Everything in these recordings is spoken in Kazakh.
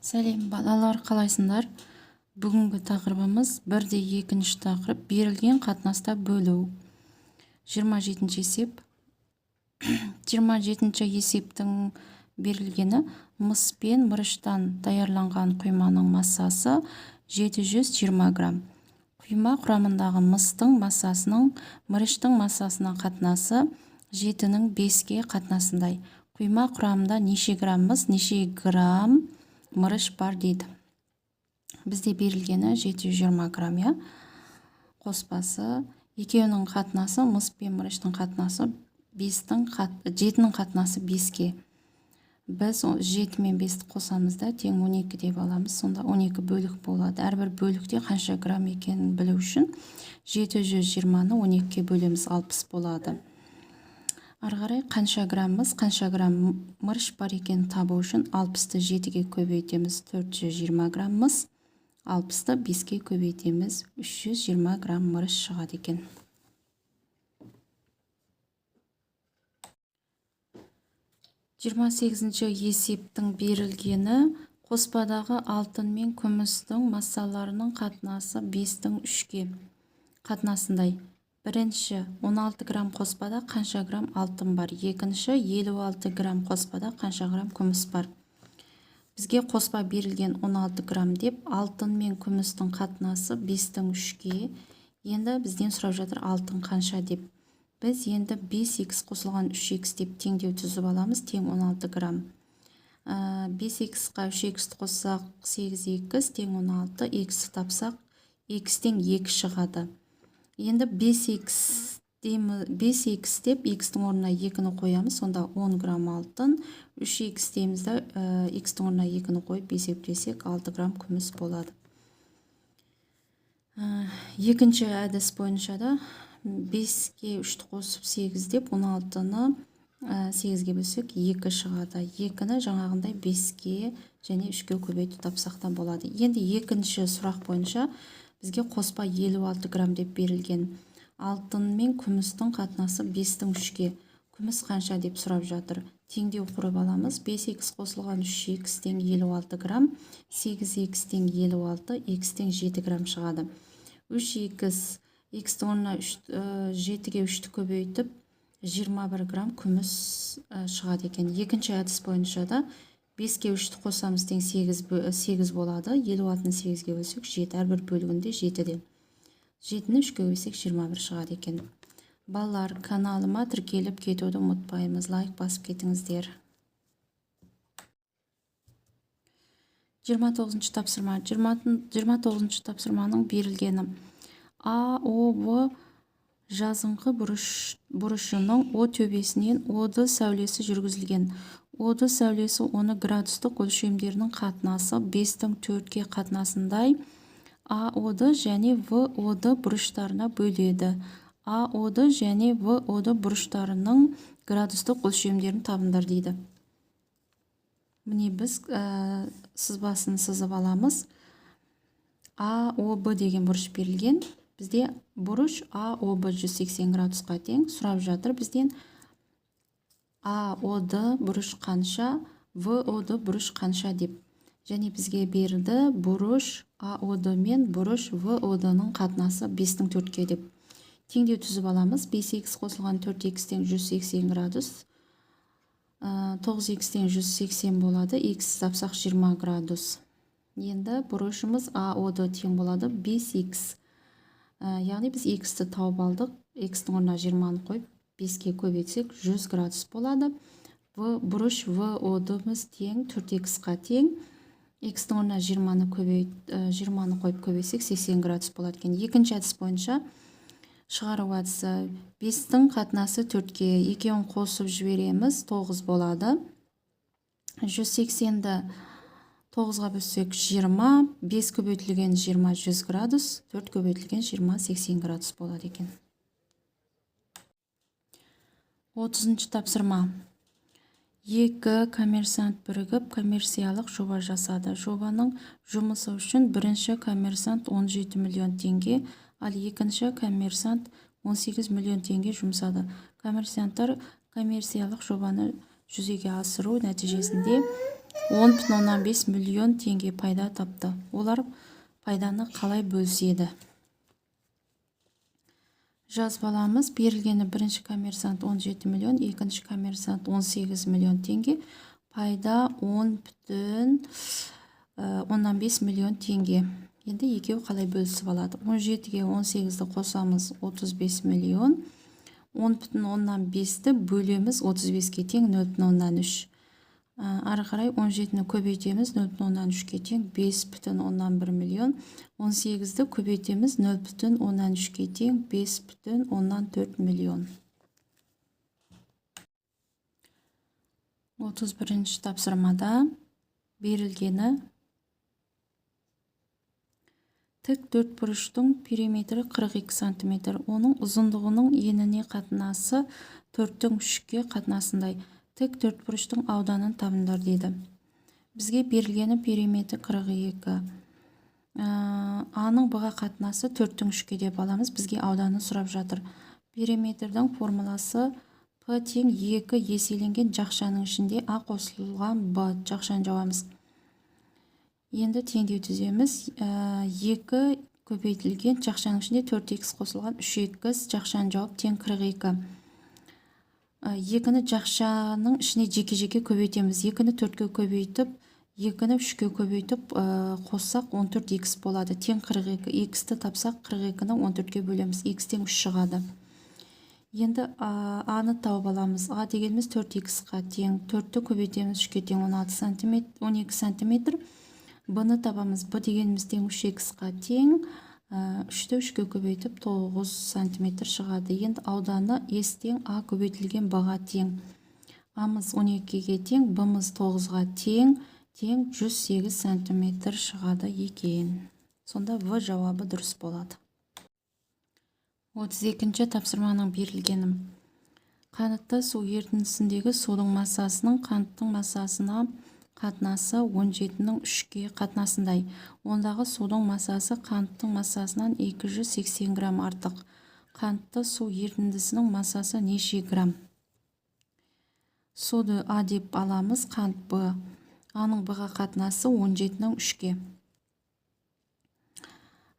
Сәлем балалар, қалайсыңдар? Бүгінгі тақырыбымыз бірде екінші тақырып берілген қатынаста бөлу. 27 есеп. 27 есептің берілгені мыс пен мырыштан даярланған құйманың массасы 720 грамм. Құйма құрамындағы мыстың массасының мырыштың массасына қатынасы 7-ның 5-ке қатынасындай. Құйма құрамында неше грамм мыс, неше грамм мырыш бар дейді. Бізде берілгені 720 грамм, қоспасы. Екеуінің қатынасы, мыс пен мырыштың қатынасы 7-ның қатынасы 5-ке. Біз 7 мен 5-ті қосамыз да тең 12 деп аламыз. Сонда 12 бөлік болады. Әрбір бөлікте қанша грамм екенін білу үшін 720-ны 12-ке бөлеміз, 60 болады. Ары қарай қанша грамм мыс, қанша грамм мырыш бар екенін табу үшін 60-ты 7-ге көбейтеміз, 420 грамм мыс, 60-ты 5-ке көбейтеміз, 320 грамм мырыш шығады екен. Жиырма сегізінші есептің берілгені қоспадағы алтын мен күмістің массаларының қатынасы 5-тің 3-ке қатынасындай. Бірінші 16 грамм қоспада қанша грамм алтын бар. Екінші 56 грамм қоспада қанша грамм күміс бар. Бізге қоспа берілген 16 грамм деп, алтын мен күмістің қатынасы 5-тің 3-ке. Енді бізден сұрап жатыр алтын қанша деп. Біз енді 5x қосылған 3x деп теңдеу түзіп аламыз, тең 16 грамм. 5x-қа 3x қоссақ 8x тең 16, x тапсақ x тең 2 шығады. Енді 5x деп x-тің орнына 2-ні қоямыз, сонда 10 грамм алтын, 3x дейміз да x-тің орнына 2-ні қойып есептесек 6 грамм күміс болады. Екінші әдіс бойынша да 5-ке 3-ті қосып 8 деп 16-ны 8-ге бөлсек 2 шығады. 2-ні жаңағындай 5-ке және 3-ке көбейтіп тапсақ та болады. Енді екінші сұрақ бойынша бізге қоспа 56 грамм деп берілген. Алтын мен күмістің қатынасы 5-тің 3-ке. Күміс қанша деп сұрап жатыр. Теңдеу құрып аламыз. 5x қосылған 3x тең 56 грамм, 8x тең 56, x тең 7 грамм шығады. 3x, x-тің орнына 7-ге 3-ті көбейтіп 21 грамм күміс шығады екен. Екінші әдіс бойынша да 5-ке 3-ті қосамыз тең 8 болады. 56-ны 8-ге бөлсек 7, әрбір бөлігінде 7-де. 7-ні 3-ке бөлсек 21 шығады екен. Балалар, каналыма тіркеліп кетуді ұмытпаймыз. Лайк басып кетіңіздер. 29-шы тапсырма. 29-шы тапсырманың берілгені. АОБ жазыңқы бұрышының О төбесінен Оды сәулесі жүргізілген. Оды сәулесі 10 градустық өлшемдерінің қатынасы 5-тің 4-ке қатынасындай АОды және ВОды бұрыштарына бөледі. АОды және ВОды бұрыштарының градустық өлшемдерін табыңдар дейді. Міне біз сызбасын сызып аламыз. АОБ деген бұрыш берілген. Бізде бұрыш АОБ 180 градусқа тең. Сұрап жатыр бізден АОды бұрыш қанша, ВОды бұрыш қанша деп. Және бізге берілді бұрыш АОды мен бұрыш ВОдының қатынасы 5-тің 4-ке деп. Теңдеу түзіп аламыз. 5x қосылған 4x тең 180 градус. 9x тең 180 болады. X тапсақ 20 градус. Енді бұрышымыз АОды тең болады 5x. Яғни біз x-ті тауып алдық. X-тің орнына 20-ны қойып 5-ке көбейтсек 100 градус болады. Бұрыш ВОдымыз тең 4x-қа тең. X-тің орнына 20-ны қойып көбейтсек 80 градус болады екен. Екінші әдіс бойынша шығару әдісі 5-тің қатынасы 4-ке. Екеуін қосып жібереміз, 9 болады. 180-ді 9-ға бөлсек 20, 5 көбейтілген 20 100 градус, 4 көбейтілген 20 80 градус болады екен. 30-шы тапсырма. Екі коммерсант бірігіп коммерциялық жоба жасады. Жобаның жұмысы үшін бірінші коммерсант 17 миллион теңге, ал екінші коммерсант 18 миллион теңге жұмсады. Коммерсанттар коммерциялық жобаны жүзеге асыру нәтижесінде 10,5 миллион теңге пайда тапты. Олар пайданы қалай бөліседі? Жазбаламыз. Берілгені бірінші коммерсант 17 миллион, екінші коммерсант 18 миллион теңге, пайда 10,5 миллион теңге. Енді екеу қалай бөлісіп алады? 17-ге 18-ді қосамыз 35 миллион. 10,5-ді бөлеміз 35-ге тең 0,3. Ары қарай 17-ні көбейтеміз 0,3-ге тең 5,1 миллион. 18-ді көбейтеміз 0,3-ге тең 5,4 миллион. 31-ші тапсырмада берілгені тік төртбұрыштың периметрі 42 см. Оның ұзындығының еніне қатынасы 4/3-ке қатынасындай. Тік төртбұрыштың ауданын табыңдар дейді. Бізге берілгені периметр 42. А-ның Б-ға қатынасы 4/3-ке деп аламыз. Бізге ауданы сұрап жатыр. Периметрдің формуласы П тең 2 еселенген жақшаның ішінде А қосылған Б. Жақшаны жауамыз. Енді теңдеу түземіз. 2 көбейтілген жақшаның ішінде 4х қосылған 3х жақшаны жауап тең 42. 2-ні жақшаның ішіне жеке-жеке көбейтеміз. 2-ні 4-ке көбейтіп, 2-ні 3-ке көбейтіп қоссақ 14х болады. Тең 42. Х-ті тапсақ 42-ні 14-ке бөлеміз. Х тең 3 шығады. Енді А-ны тауып аламыз. А дегеніміз 4х-қа тең. 4-ті көбейтеміз 3-ке тең 12 см. Б-ны табамыз. Б дегеніміз тең 3х-қа тең. 3-ті 3-ке көбейтіп 9 см шығады. Енді ауданы С тең А көбейтілген Б-ға тең. А-мыз 12-ге тең, Б-мыз 9-ға тең 108 см шығады екен. Сонда В жауабы дұрыс болады. 32-ші тапсырманың берілгені. Қанытты су ерітіндісіндегі судың массасының қанттың массасына қатынасы 17-ның 3-ке қатынасындай. Ондағы судың массасы қанттың массасынан 280 грамм артық. Қантты су ерітіндісінің массасы неше грамм? Суды А деп аламыз, қант Б. А-ның Б-ға қатынасы 17-ның 3-ке.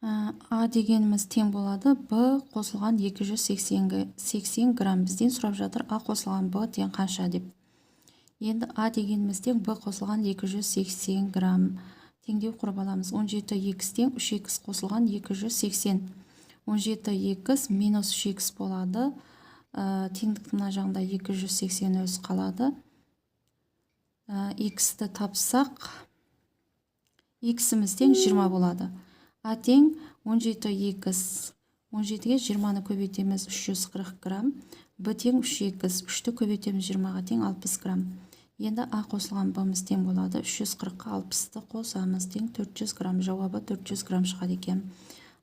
А дегеніміз тең болады. Б қосылған 280 грамм. Бізден сұрап жатыр А қосылған Б тең қанша деп. Енді А дегенімізден Б қосылған 280 грамм. Теңдеу құрып аламыз. 17х тең 3х қосылған 280. 17х минус 3х болады. Теңдіктің мына жағында 280 өз қалады. Х-ті тапсақ, х-іміз тең 20 болады. А тең 17х. 17-ге 20-ны көбейтеміз 340 грамм. Б тең 3х. 3-ті көбейтеміз 20-ға тең 60 грамм. Енді А қосылған Б-мыз тең болады. 340-қа 60-ты қосамыз тең 400 грамм. Жауабы 400 грамм шығады екен.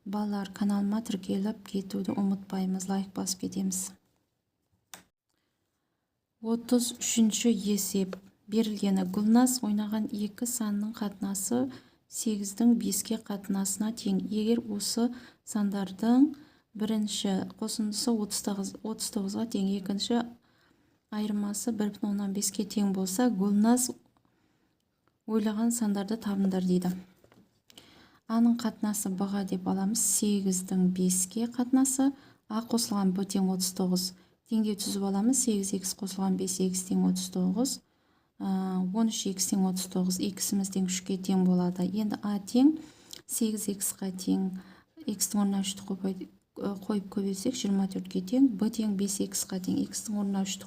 Балалар, каналыма тіркеліп кетуді ұмытпаймыз. Лайк басып кетеміз. 33-ші есеп. Берілгені. Гүлназ ойнаған 2 санның қатынасы 8-дің 5-ке қатынасына тең. Егер осы сандардың бірінші қосындысы 39-ға тең, екінші айырмасы 1,5-ке тең болса, Гүлназ ойлаған сандарды табыңдар дейді. А-ның қатынасы Б-ға деп аламыз. 8-дің 5-ке қатынасы. А қосылған Б тең 39. Теңдеу түзіп аламыз. 8х қосылған 5х тең 39. 13х тең 39. Х-іміз тең 3-ке тең болады. Енді А тең 8х-қа тең. Х-тің орнына 3-ті қойып көбейтсек 24-ке тең. Б тең 5х-қа тең. Х-тің орнына 3-ті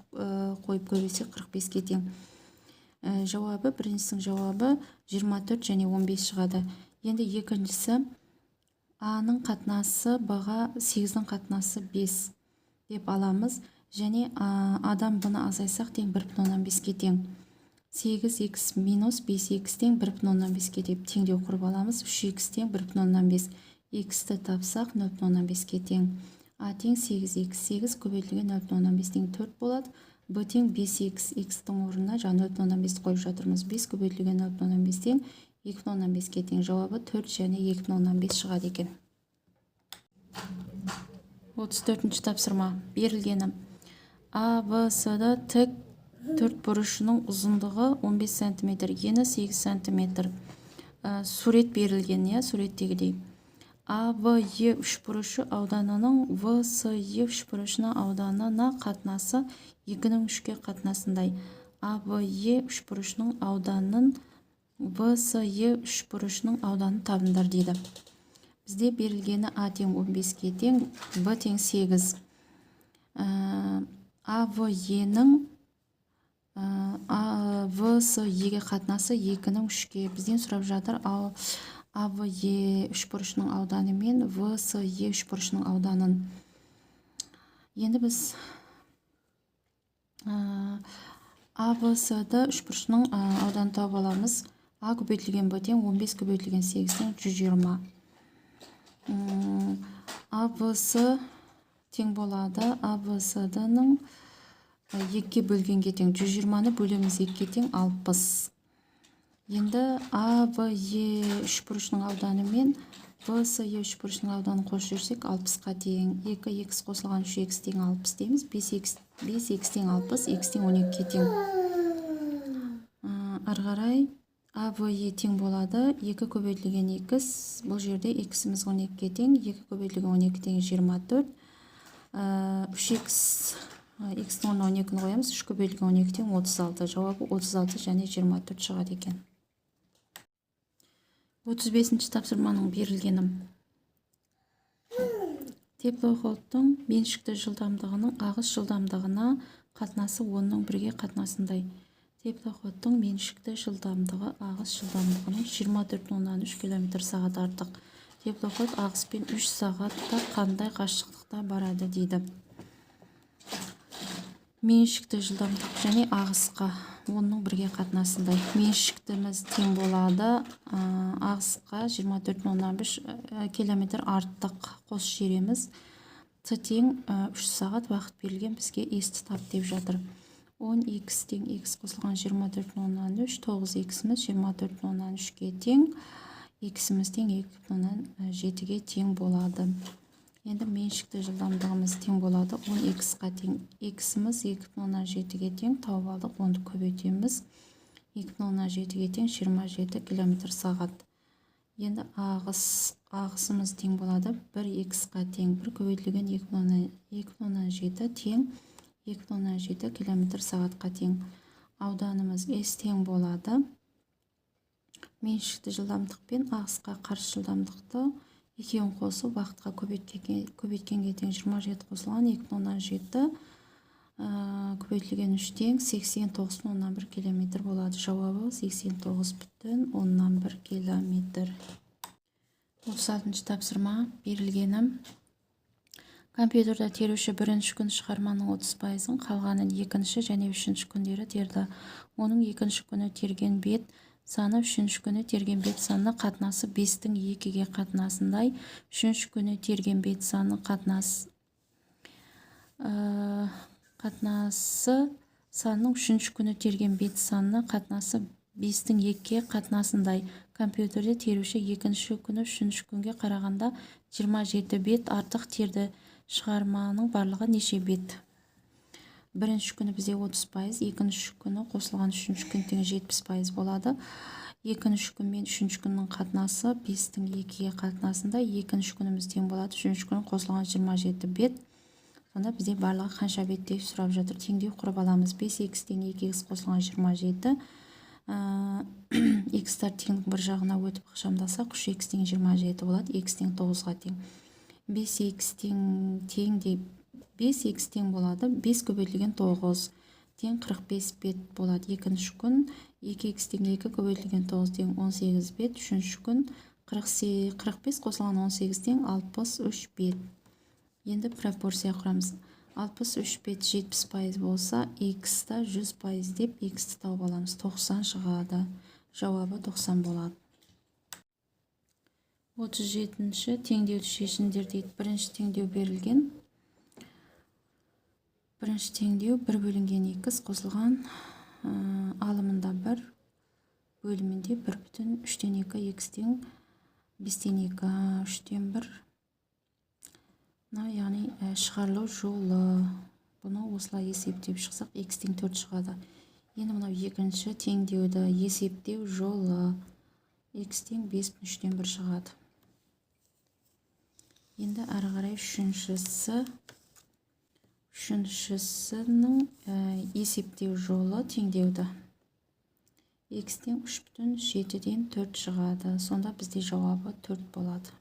қойып көбейтсек 45-ке тең. Жауабы, біріншісінің жауабы 24 және 15 шығады. Енді екіншісі А-ның қатынасы Б-ға 8-дің қатынасы 5 деп аламыз. Және Адан Б-ны азайсақ тең 1,5-ке тең. 8х минус 5х тең 1,5-ке деп теңдеу құрып аламыз. 3х тең 1,5. Х-ті тапсақ 0,5-ке тең. А тең 8х. 8 көбейтілген 0,5 тең 4 болады. Б тең 5х. Х-тің орнына 0,5 қойып жатырмыз. 5 көбейтілген 0,5 тең 2,5-ке тең. Жауабы 4 және 2,5 шығады екен. 34-ші тапсырма. Берілгені. А, Б, С-ді тік төрт бұрышының ұзындығы 15 см, ені 8 см. Сурет берілген, суреттегідей. АВЕ үшбұрышы ауданының ВСЕ үшбұрышына ауданына қатынасы 2-ның 3-ке қатынасындай. АВЕ үшбұрышының ауданын ВСЕ үшбұрышының ауданын табыңдар дейді. Бізде берілгені А тең 15-ке тең, Б тең 8. АВЕ-нің ВСЕ-ге қатынасы 2-ның 3-ке. Бізден сұрап жатыр АВЕ үшбұрышының ауданы мен ВСЕ үшбұрышының ауданын. Енді біз АВС-ді үшбұрышының ауданын тауып аламыз. А көбейтілген Б тең 15 көбейтілген 8 тең 120. АВС тең болады. АВС-ның 2-ке бөлгенге тең 120-ны бөлеміз 2-ке тең 60. Енді АВЕ үшбұрышының ауданы мен ВСЕ үшбұрышының ауданын қосып жүрсек 60-қа тең. 2х қосылған 3х тең 60 дейміз. 5х тең 60, х тең 12-ке тең. Ары қарай АВЕ тең болады. 2 көбейтілген х, бұл жерде х-іміз 12-ке тең. 2 көбейтілген 12 тең 24. 3х, х-ның орнына 12-ні қоямыз. 3 көбейтілген 12 тең 36. Жауабы 36 және 24 шығады екен. 35-ші тапсырманың берілгені. Теплоходтың меншікті жылдамдығының ағыс жылдамдығына қатынасы 10-ның 1-ге қатынасындай. Теплоходтың меншікті жылдамдығы ағыс жылдамдығының 24,3 км/сағат артық. Теплоход ағыспен 3 сағатта қандай қашықтықта барады дейді. Меншікті жылдамдық және ағысқа 10-ның 1-ге қатынасындай. Меншіктіміз тең болады. Ағысқа 24,3 км артық қос жереміз. Т тең 3 сағат уақыт берілген, бізге S-ті тап деп жатыр. 10х тең х қосылған 24,3, 9х-іміз 24,3-ке тең, х-іміз тең 2,7-ге тең болады. Енді меншікті жылдамдығымыз тең болады. 10х-қа тең, х-іміз 2,7-ге тең, тауып алдық, 10-ды көбейтеміз. 2,7-ге тең 27 км/сағат. Енді ағысымыз тең болады. 1х-қа тең, 1 көбейтілген 2,7 тең 2,7 км/сағатқа тең. Ауданымыз S тең болады. Меншікті жылдамдық пен ағысқа қарсы жылдамдықты екеуін қосып уақытқа көбейткенге тең 27 қосылған 2,7 көбейтілген 3 тең 89,1 км болады. Жауабы 89,1 км. 36-ші тапсырма берілгені. Компьютерда теруші бірінші күн шығарманың 30%-ын, қалғанын екінші және үшінші күндері терді. Оның екінші күні терген бет саны үшінші күні терген бет санына қатынасы 5-тің 2-ге қатынасындай. Үшінші күні терген бет саны қатынасы санының үшінші күні терген бет санына қатынасы 5-тің 2-ге қатынасындай. Компьютерде теруші екінші күні үшінші күнге қарағанда 27 бет артық терді. Шығарманың барлығы неше бет? Бірінші күні бізде 30%, екінші күні қосылған үшінші күн тең 70% болады. Екінші күн мен үшінші күннің қатынасы 5-тің 2-ге қатынасында. Екінші күніміз тең болады. Үшінші күні қосылған 27 бет. Сонда бізде барлығы қанша бет деп сұрап жатыр. Теңдеу құрып аламыз. 5х тең 2х қосылған 27. Х-тар теңдік бір жағына өтіп ықшамдасақ 3х тең 27 болады. Х тең 9-ға тең. 5х тең болады. 5 көбейтілген 9 тең 45 бет болады. Екінші күн 2х тең 2 көбейтілген 9 тең 18 бет. Үшінші күн 45 қосылған 18 тең 63 бет. Енді пропорция құрамыз. 63 бет 70% болса, х-та 100% деп х-ті тауып аламыз. 90 шығады. Жауабы 90 болады. 37-ші теңдеуді шешіңдер дейді. Бірінші теңдеу берілген. Бірінші теңдеу 1 бөлінген 2 қосылған алымында 1 бөлімінде 1,3-тен 2 х тең 5-тен 2 3-тен 1. Яғни шығарылу жолы. Бұны осылай есептеп шықсақ х тең 4 шығады. Енді мынау екінші теңдеуді есептеу жолы. X тең 5/3-тен 1 шығады. Енді әрі қарай үшіншісінің есептеу жолы теңдеуді. X тең 3/7-ден 4 шығады. Сонда бізде жауабы 4 болады.